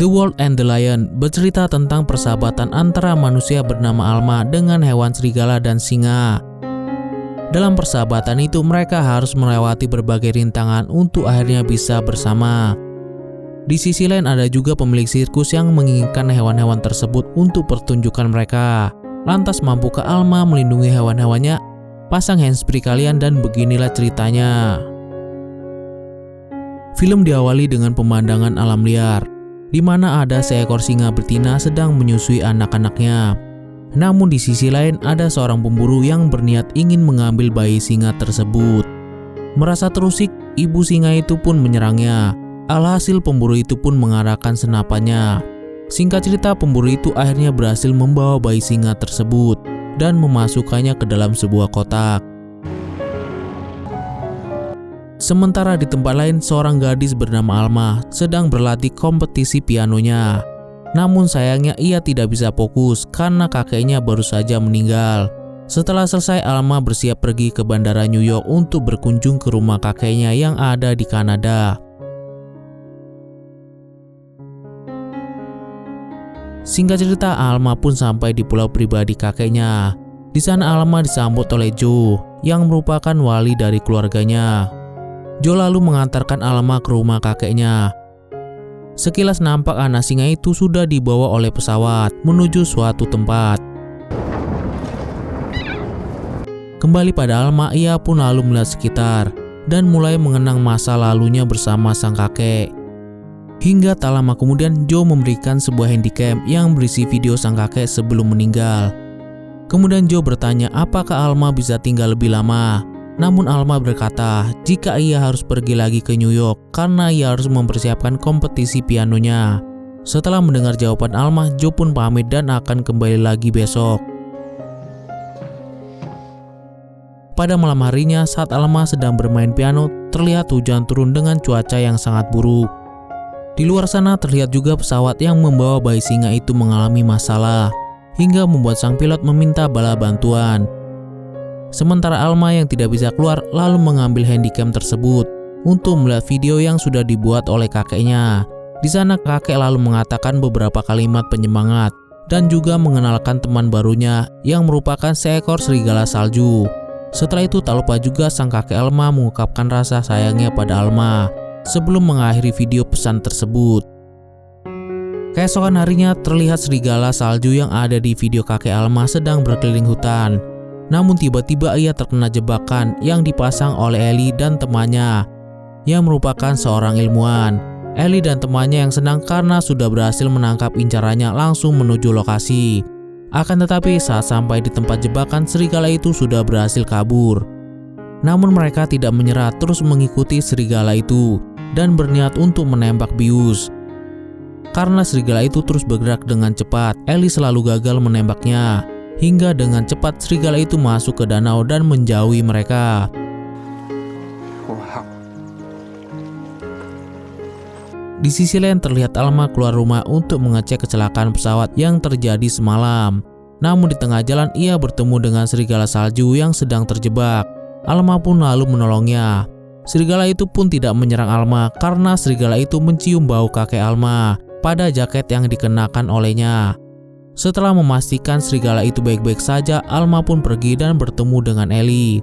The Wolf and the Lion bercerita tentang persahabatan antara manusia bernama Alma dengan hewan serigala dan singa. Dalam persahabatan itu mereka harus melewati berbagai rintangan untuk akhirnya bisa bersama. Di sisi lain ada juga pemilik sirkus yang menginginkan hewan-hewan tersebut untuk pertunjukan mereka. Lantas mampukah Alma melindungi hewan-hewannya? Pasang handsfree kalian dan beginilah ceritanya. Film diawali dengan pemandangan alam liar, di mana ada seekor singa betina sedang menyusui anak-anaknya. Namun di sisi lain ada seorang pemburu yang berniat ingin mengambil bayi singa tersebut. Merasa terusik, ibu singa itu pun menyerangnya. Alhasil pemburu itu pun mengarahkan senapannya. Singkat cerita, pemburu itu akhirnya berhasil membawa bayi singa tersebut dan memasukkannya ke dalam sebuah kotak. Sementara di tempat lain, seorang gadis bernama Alma sedang berlatih kompetisi pianonya. Namun sayangnya ia tidak bisa fokus karena kakeknya baru saja meninggal. Setelah selesai, Alma bersiap pergi ke bandara New York untuk berkunjung ke rumah kakeknya yang ada di Kanada. Singkat cerita, Alma pun sampai di pulau pribadi kakeknya. Di sana Alma disambut oleh Joe yang merupakan wali dari keluarganya. Joe lalu mengantarkan Alma ke rumah kakeknya. Sekilas nampak anak singa itu sudah dibawa oleh pesawat menuju suatu tempat. Kembali pada Alma, ia pun lalu melihat sekitar dan mulai mengenang masa lalunya bersama sang kakek. Hingga tak lama kemudian Joe memberikan sebuah handycam yang berisi video sang kakek sebelum meninggal. Kemudian Joe bertanya apakah Alma bisa tinggal lebih lama. Namun Alma berkata jika ia harus pergi lagi ke New York karena ia harus mempersiapkan kompetisi pianonya. Setelah mendengar jawaban Alma, Joe pun pamit dan akan kembali lagi besok. Pada malam harinya saat Alma sedang bermain piano, terlihat hujan turun dengan cuaca yang sangat buruk. Di luar sana terlihat juga pesawat yang membawa bayi singa itu mengalami masalah, hingga membuat sang pilot meminta bala bantuan. Sementara Alma yang tidak bisa keluar lalu mengambil handycam tersebut untuk melihat video yang sudah dibuat oleh kakeknya. Di sana kakek lalu mengatakan beberapa kalimat penyemangat dan juga mengenalkan teman barunya yang merupakan seekor serigala salju. Setelah itu tak lupa juga sang kakek Alma mengungkapkan rasa sayangnya pada Alma sebelum mengakhiri video pesan tersebut. Keesokan harinya terlihat serigala salju yang ada di video kakek Alma sedang berkeliling hutan. Namun tiba-tiba ia terkena jebakan yang dipasang oleh Ellie dan temannya yang merupakan seorang ilmuwan. Ellie dan temannya yang senang karena sudah berhasil menangkap incarannya langsung menuju lokasi. Akan tetapi saat sampai di tempat jebakan, serigala itu sudah berhasil kabur. Namun mereka tidak menyerah, terus mengikuti serigala itu dan berniat untuk menembak bius. Karena serigala itu terus bergerak dengan cepat, Ellie selalu gagal menembaknya. Hingga dengan cepat serigala itu masuk ke danau dan menjauhi mereka. Wow. Di sisi lain terlihat Alma keluar rumah untuk mengecek kecelakaan pesawat yang terjadi semalam. Namun di tengah jalan ia bertemu dengan serigala salju yang sedang terjebak. Alma pun lalu menolongnya. Serigala itu pun tidak menyerang Alma karena serigala itu mencium bau kakek Alma pada jaket yang dikenakan olehnya. Setelah memastikan serigala itu baik-baik saja, Alma pun pergi dan bertemu dengan Ellie.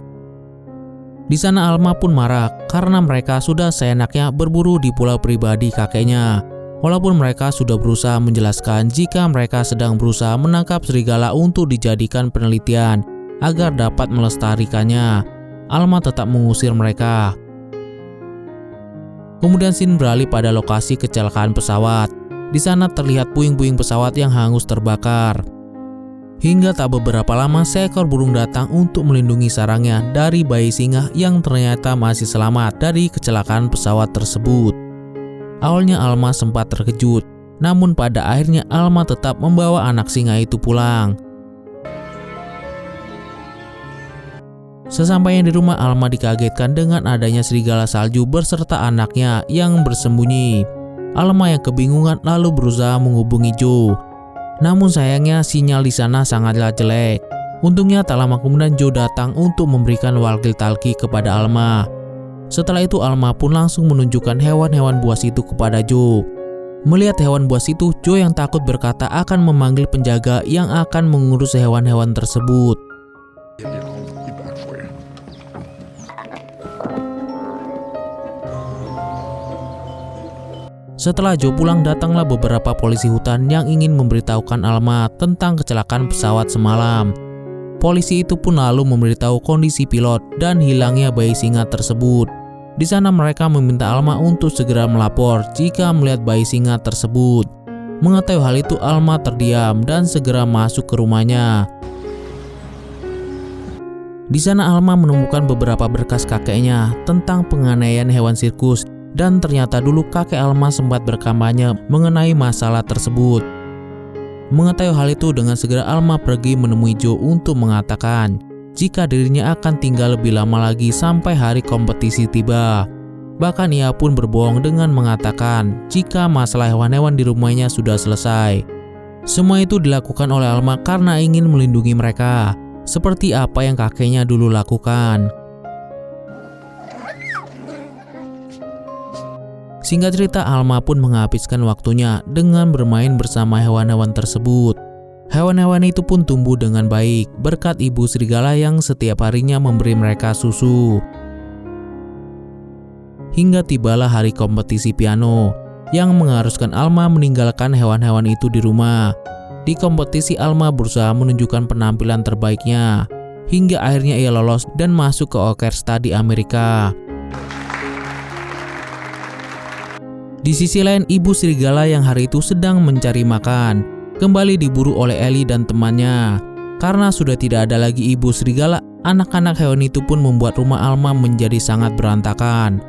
Di sana Alma pun marah karena mereka sudah seenaknya berburu di pulau pribadi kakeknya. Walaupun mereka sudah berusaha menjelaskan jika mereka sedang berusaha menangkap serigala untuk dijadikan penelitian agar dapat melestarikannya, Alma tetap mengusir mereka. Kemudian scene beralih pada lokasi kecelakaan pesawat. Di sana terlihat puing-puing pesawat yang hangus terbakar. Hingga tak beberapa lama seekor burung datang untuk melindungi sarangnya dari bayi singa yang ternyata masih selamat dari kecelakaan pesawat tersebut. Awalnya Alma sempat terkejut, namun pada akhirnya Alma tetap membawa anak singa itu pulang. Sesampainya di rumah, Alma dikagetkan dengan adanya serigala salju berserta anaknya yang bersembunyi. Alma yang kebingungan lalu berusaha menghubungi Joe. Namun sayangnya sinyal di sana sangatlah jelek. Untungnya tak lama kemudian Joe datang untuk memberikan walkie-talkie kepada Alma. Setelah itu Alma pun langsung menunjukkan hewan-hewan buas itu kepada Joe. Melihat hewan buas itu, Joe yang takut berkata akan memanggil penjaga yang akan mengurus hewan-hewan tersebut. Be back for you. Setelah Joe pulang, datanglah beberapa polisi hutan yang ingin memberitahukan Alma tentang kecelakaan pesawat semalam. Polisi itu pun lalu memberitahu kondisi pilot dan hilangnya bayi singa tersebut. Di sana mereka meminta Alma untuk segera melapor jika melihat bayi singa tersebut. Mengetahui hal itu, Alma terdiam dan segera masuk ke rumahnya. Di sana Alma menemukan beberapa berkas kakeknya tentang penganiayaan hewan sirkus, dan ternyata dulu kakek Alma sempat berkampanye mengenai masalah tersebut. Mengetahui hal itu, dengan segera Alma pergi menemui Joe untuk mengatakan jika dirinya akan tinggal lebih lama lagi sampai hari kompetisi tiba. Bahkan ia pun berbohong dengan mengatakan jika masalah hewan-hewan di rumahnya sudah selesai. Semua itu dilakukan oleh Alma karena ingin melindungi mereka, seperti apa yang kakeknya dulu lakukan. Singkat cerita, Alma pun menghabiskan waktunya dengan bermain bersama hewan-hewan tersebut. Hewan-hewan itu pun tumbuh dengan baik berkat ibu serigala yang setiap harinya memberi mereka susu. Hingga tibalah hari kompetisi piano yang mengharuskan Alma meninggalkan hewan-hewan itu di rumah. Di kompetisi, Alma berusaha menunjukkan penampilan terbaiknya hingga akhirnya ia lolos dan masuk ke orkestra di Amerika. Di sisi lain, ibu serigala yang hari itu sedang mencari makan kembali diburu oleh Ellie dan temannya. Karena sudah tidak ada lagi ibu serigala, anak-anak hewan itu pun membuat rumah Alma menjadi sangat berantakan.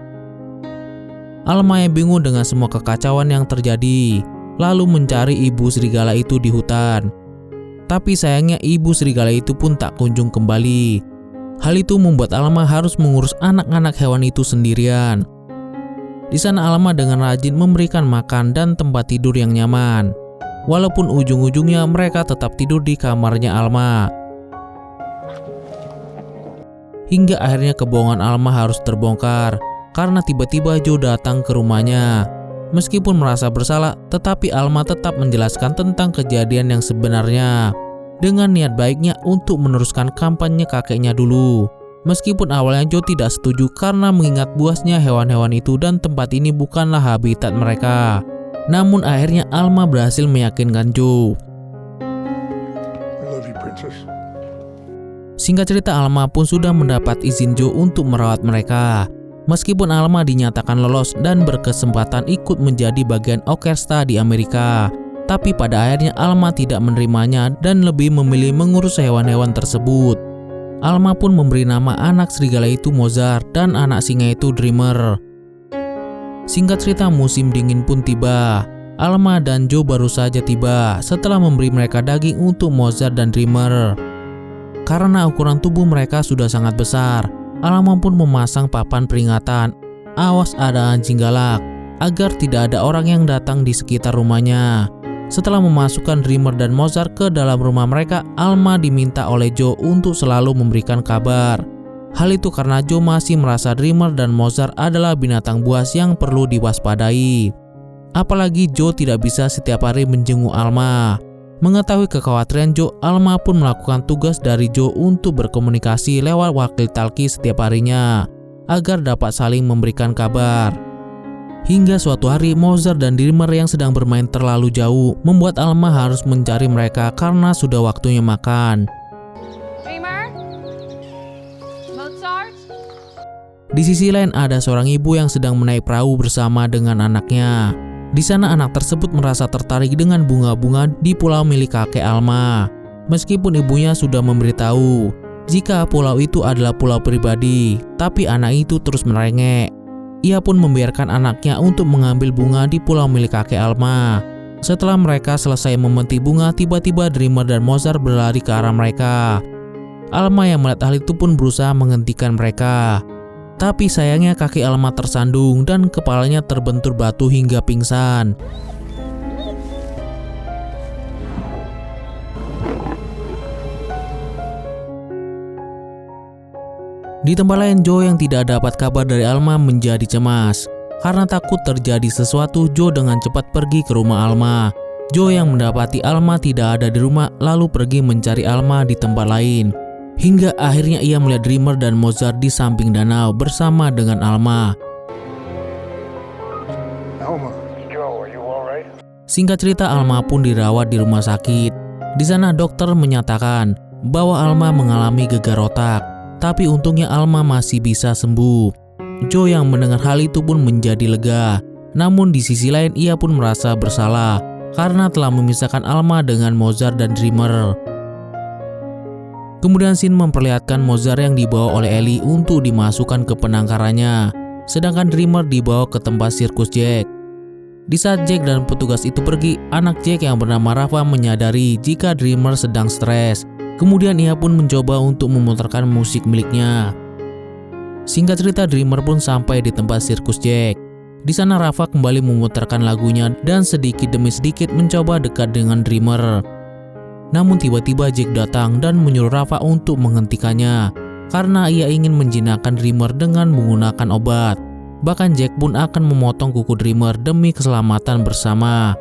Alma yang bingung dengan semua kekacauan yang terjadi, lalu mencari ibu serigala itu di hutan. Tapi sayangnya ibu serigala itu pun tak kunjung kembali. Hal itu membuat Alma harus mengurus anak-anak hewan itu sendirian. Di sana Alma dengan rajin memberikan makan dan tempat tidur yang nyaman. Walaupun ujung-ujungnya mereka tetap tidur di kamarnya Alma. Hingga akhirnya kebohongan Alma harus terbongkar karena tiba-tiba Joe datang ke rumahnya. Meskipun merasa bersalah, tetapi Alma tetap menjelaskan tentang kejadian yang sebenarnya dengan niat baiknya untuk meneruskan kampanye kakeknya dulu. Meskipun awalnya Joe tidak setuju karena mengingat buasnya hewan-hewan itu dan tempat ini bukanlah habitat mereka. Namun akhirnya Alma berhasil meyakinkan Joe. I love you, princess. Singkat cerita, Alma pun sudah mendapat izin Joe untuk merawat mereka. Meskipun Alma dinyatakan lolos dan berkesempatan ikut menjadi bagian orkestra di Amerika, tapi pada akhirnya Alma tidak menerimanya dan lebih memilih mengurus hewan-hewan tersebut. Alma pun memberi nama anak serigala itu Mozart dan anak singa itu Dreamer. Singkat cerita, musim dingin pun tiba. Alma dan Joe baru saja tiba setelah memberi mereka daging untuk Mozart dan Dreamer. Karena ukuran tubuh mereka sudah sangat besar, Alma pun memasang papan peringatan, "Awas ada anjing galak," agar tidak ada orang yang datang di sekitar rumahnya. Setelah memasukkan Dreamer dan Mozart ke dalam rumah mereka, Alma diminta oleh Joe untuk selalu memberikan kabar. Hal itu karena Joe masih merasa Dreamer dan Mozart adalah binatang buas yang perlu diwaspadai. Apalagi Joe tidak bisa setiap hari menjenguk Alma. Mengetahui kekhawatiran Joe, Alma pun melakukan tugas dari Joe untuk berkomunikasi lewat walkie-talkie setiap harinya agar dapat saling memberikan kabar. Hingga suatu hari, Mozart dan Dreamer yang sedang bermain terlalu jauh membuat Alma harus mencari mereka karena sudah waktunya makan. Dreamer? Mozart? Di sisi lain, ada seorang ibu yang sedang menaik perahu bersama dengan anaknya. Di sana anak tersebut merasa tertarik dengan bunga-bunga di pulau milik kakek Alma. Meskipun ibunya sudah memberitahu jika pulau itu adalah pulau pribadi, tapi anak itu terus merengek. Ia pun membiarkan anaknya untuk mengambil bunga di pulau milik kakek Alma. Setelah mereka selesai memetik bunga, tiba-tiba Dreamer dan Mozart berlari ke arah mereka. Alma yang melihat hal itu pun berusaha menghentikan mereka. Tapi sayangnya kaki Alma tersandung dan kepalanya terbentur batu hingga pingsan. Di tempat lain, Joe yang tidak dapat kabar dari Alma menjadi cemas. Karena takut terjadi sesuatu, Joe dengan cepat pergi ke rumah Alma. Joe yang mendapati Alma tidak ada di rumah lalu pergi mencari Alma di tempat lain. Hingga akhirnya ia melihat Dreamer dan Mozart di samping danau bersama dengan Alma. Alma. Joe, are you all right? Singkat cerita, Alma pun dirawat di rumah sakit. Di sana dokter menyatakan bahwa Alma mengalami gegar otak, tapi untungnya Alma masih bisa sembuh. Joe yang mendengar hal itu pun menjadi lega. Namun di sisi lain ia pun merasa bersalah karena telah memisahkan Alma dengan Mozart dan Dreamer. Kemudian scene memperlihatkan Mozart yang dibawa oleh Ellie untuk dimasukkan ke penangkarannya, sedangkan Dreamer dibawa ke tempat sirkus Jack. Di saat Jack dan petugas itu pergi, anak Jack yang bernama Rafa menyadari jika Dreamer sedang stres. Kemudian ia pun mencoba untuk memutarkan musik miliknya. Singkat cerita, Dreamer pun sampai di tempat sirkus Jack. Di sana Rafa kembali memutarkan lagunya dan sedikit demi sedikit mencoba dekat dengan Dreamer. Namun tiba-tiba Jack datang dan menyuruh Rafa untuk menghentikannya karena ia ingin menjinakkan Dreamer dengan menggunakan obat. Bahkan Jack pun akan memotong kuku Dreamer demi keselamatan bersama.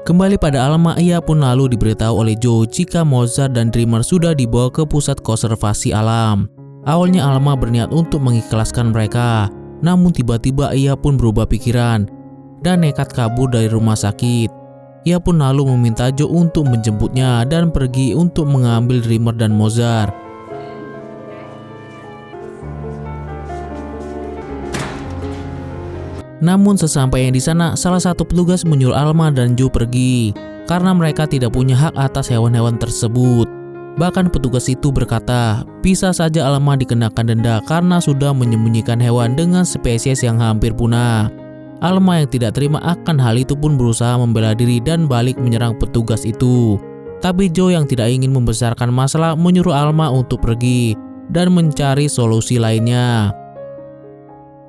Kembali pada Alma, ia pun lalu diberitahu oleh Joe jika Mozart dan Dreamer sudah dibawa ke pusat konservasi alam. Awalnya Alma berniat untuk mengikhlaskan mereka, namun tiba-tiba ia pun berubah pikiran dan nekat kabur dari rumah sakit. Ia pun lalu meminta Joe untuk menjemputnya dan pergi untuk mengambil Dreamer dan Mozart. Namun sesampainya di sana, salah satu petugas menyuruh Alma dan Joe pergi karena mereka tidak punya hak atas hewan-hewan tersebut. Bahkan petugas itu berkata, bisa saja Alma dikenakan denda karena sudah menyembunyikan hewan dengan spesies yang hampir punah. Alma yang tidak terima akan hal itu pun berusaha membela diri dan balik menyerang petugas itu. Tapi Joe yang tidak ingin membesarkan masalah menyuruh Alma untuk pergi dan mencari solusi lainnya.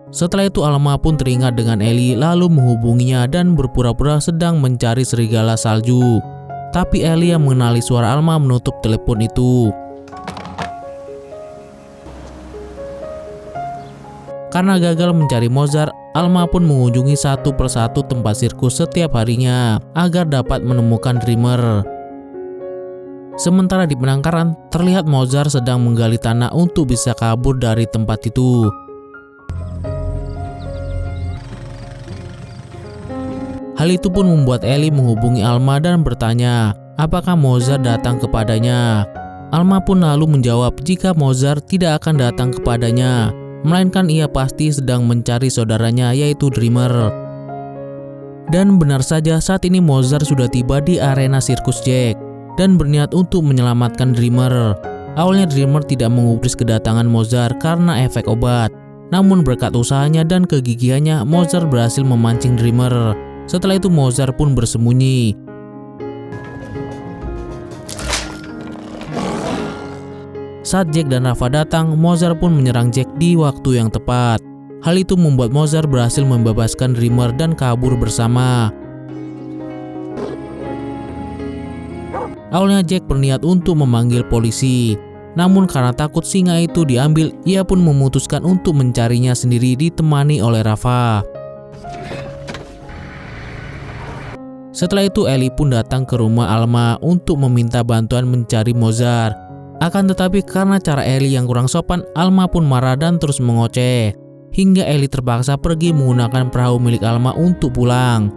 Setelah itu Alma pun teringat dengan Ellie lalu menghubunginya dan berpura-pura sedang mencari serigala salju. Tapi Ellie yang mengenali suara Alma menutup telepon itu. Karena gagal mencari Mozart, Alma pun mengunjungi satu persatu tempat sirkus setiap harinya agar dapat menemukan Dreamer. Sementara di penangkaran, terlihat Mozart sedang menggali tanah untuk bisa kabur dari tempat itu. Hal itu pun membuat Ellie menghubungi Alma dan bertanya apakah Mozart datang kepadanya. Alma pun lalu menjawab jika Mozart tidak akan datang kepadanya, melainkan ia pasti sedang mencari saudaranya yaitu Dreamer. Dan benar saja, saat ini Mozart sudah tiba di arena sirkus Jack dan berniat untuk menyelamatkan Dreamer. Awalnya Dreamer tidak mengubris kedatangan Mozart karena efek obat. Namun berkat usahanya dan kegigihannya, Mozart berhasil memancing Dreamer. Setelah itu Mozart pun bersembunyi. Saat Jack dan Rafa datang, Mozart pun menyerang Jack di waktu yang tepat. Hal itu membuat Mozart berhasil membebaskan Dreamer dan kabur bersama. Awalnya Jack berniat untuk memanggil polisi. Namun karena takut singa itu diambil, ia pun memutuskan untuk mencarinya sendiri ditemani oleh Rafa. Setelah itu Ellie pun datang ke rumah Alma untuk meminta bantuan mencari Mozart. Akan tetapi karena cara Ellie yang kurang sopan, Alma pun marah dan terus mengoceh. Hingga Ellie terpaksa pergi menggunakan perahu milik Alma untuk pulang.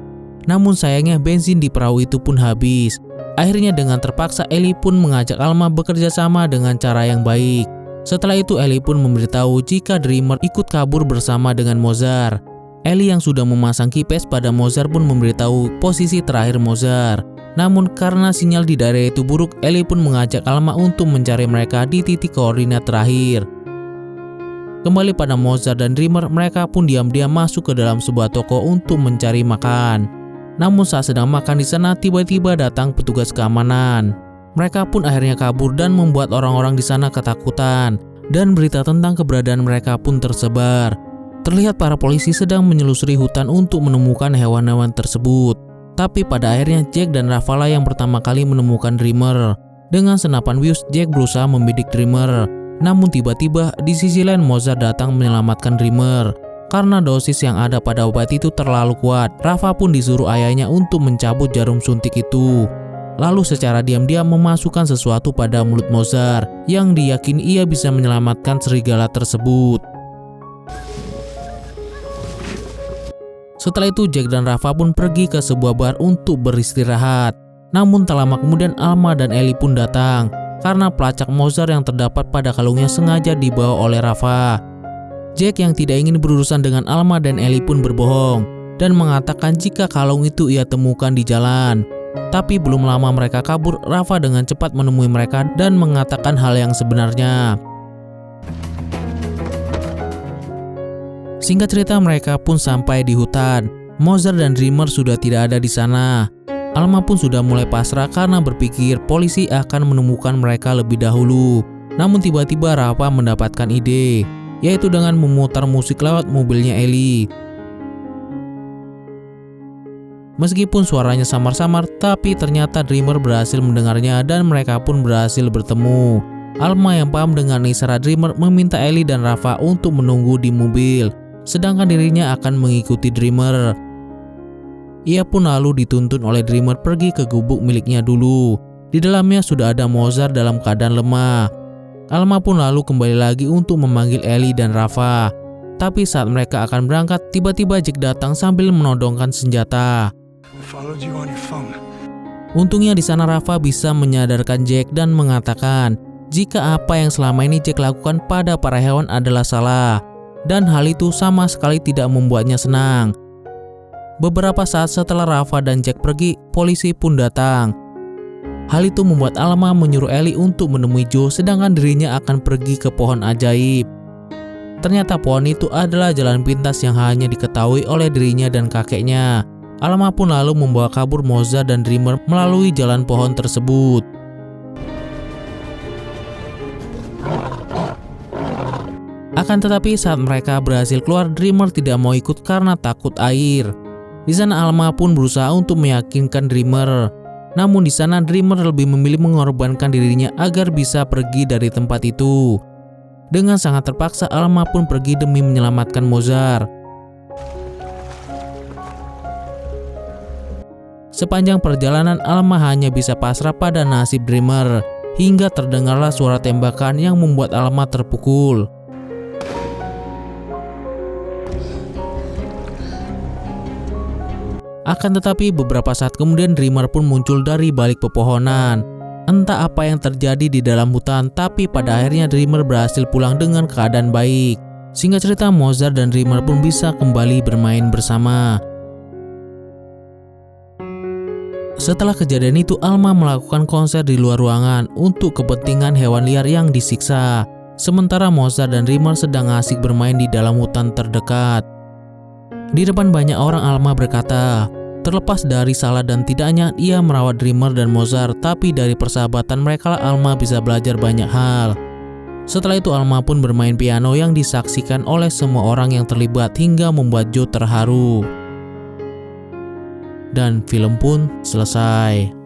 Namun sayangnya bensin di perahu itu pun habis. Akhirnya dengan terpaksa Ellie pun mengajak Alma bekerja sama dengan cara yang baik. Setelah itu Ellie pun memberitahu jika Dreamer ikut kabur bersama dengan Mozart. Ellie yang sudah memasang GPS pada Mozart pun memberitahu posisi terakhir Mozart. Namun karena sinyal di daerah itu buruk, Ellie pun mengajak Alma untuk mencari mereka di titik koordinat terakhir. Kembali pada Mozart dan Dreamer, mereka pun diam-diam masuk ke dalam sebuah toko untuk mencari makan. Namun saat sedang makan di sana, tiba-tiba datang petugas keamanan. Mereka pun akhirnya kabur dan membuat orang-orang di sana ketakutan. Dan berita tentang keberadaan mereka pun tersebar. Terlihat para polisi sedang menyelusuri hutan untuk menemukan hewan-hewan tersebut. Tapi pada akhirnya Jack dan Rafa yang pertama kali menemukan Dreamer. Dengan senapan bius, Jack berusaha membidik Dreamer. Namun tiba-tiba di sisi lain Mozart datang menyelamatkan Dreamer. Karena dosis yang ada pada obat itu terlalu kuat, Rafa pun disuruh ayahnya untuk mencabut jarum suntik itu. Lalu secara diam-diam memasukkan sesuatu pada mulut Mozart yang diyakini ia bisa menyelamatkan serigala tersebut. Setelah itu Jack dan Rafa pun pergi ke sebuah bar untuk beristirahat. Namun tak lama kemudian Alma dan Ellie pun datang karena pelacak Mozart yang terdapat pada kalungnya sengaja dibawa oleh Rafa. Jack yang tidak ingin berurusan dengan Alma dan Ellie pun berbohong dan mengatakan jika kalung itu ia temukan di jalan. Tapi belum lama mereka kabur, Rafa dengan cepat menemui mereka dan mengatakan hal yang sebenarnya. Singkat cerita, mereka pun sampai di hutan. Mozart dan Dreamer sudah tidak ada di sana. Alma pun sudah mulai pasrah karena berpikir polisi akan menemukan mereka lebih dahulu. Namun tiba-tiba Rafa mendapatkan ide, yaitu dengan memutar musik lewat mobilnya Ellie. Meskipun suaranya samar-samar, tapi ternyata Dreamer berhasil mendengarnya dan mereka pun berhasil bertemu. Alma yang paham dengan isyarat Dreamer meminta Ellie dan Rafa untuk menunggu di mobil, sedangkan dirinya akan mengikuti Dreamer. Ia pun lalu dituntun oleh Dreamer pergi ke gubuk miliknya dulu. Di dalamnya sudah ada Mozart dalam keadaan lemah. Alma pun lalu kembali lagi untuk memanggil Ellie dan Rafa. Tapi saat mereka akan berangkat, tiba-tiba Jack datang sambil menodongkan senjata. Untungnya di sana Rafa bisa menyadarkan Jack dan mengatakan jika apa yang selama ini Jack lakukan pada para hewan adalah salah, dan hal itu sama sekali tidak membuatnya senang. Beberapa saat setelah Rafa dan Jack pergi, polisi pun datang. Hal itu membuat Alma menyuruh Ellie untuk menemui Joe, sedangkan dirinya akan pergi ke pohon ajaib. Ternyata pohon itu adalah jalan pintas yang hanya diketahui oleh dirinya dan kakeknya. Alma pun lalu membawa kabur Mozart dan Dreamer melalui jalan pohon tersebut. Akan tetapi saat mereka berhasil keluar, Dreamer tidak mau ikut karena takut air. Di sana Alma pun berusaha untuk meyakinkan Dreamer. Namun di sana Dreamer lebih memilih mengorbankan dirinya agar bisa pergi dari tempat itu. Dengan sangat terpaksa Alma pun pergi demi menyelamatkan Mozart. Sepanjang perjalanan Alma hanya bisa pasrah pada nasib Dreamer, hingga terdengarlah suara tembakan yang membuat Alma terpukul. Akan tetapi beberapa saat kemudian Dreamer pun muncul dari balik pepohonan. Entah apa yang terjadi di dalam hutan, tapi pada akhirnya Dreamer berhasil pulang dengan keadaan baik. Singkat cerita, Mozart dan Dreamer pun bisa kembali bermain bersama. Setelah kejadian itu, Alma melakukan konser di luar ruangan untuk kepentingan hewan liar yang disiksa. Sementara Mozart dan Dreamer sedang asik bermain di dalam hutan terdekat. Di depan banyak orang Alma berkata, terlepas dari salah dan tidaknya ia merawat Dreamer dan Mozart, tapi dari persahabatan mereka Alma bisa belajar banyak hal. Setelah itu Alma pun bermain piano yang disaksikan oleh semua orang yang terlibat hingga membuat Joe terharu. Dan film pun selesai.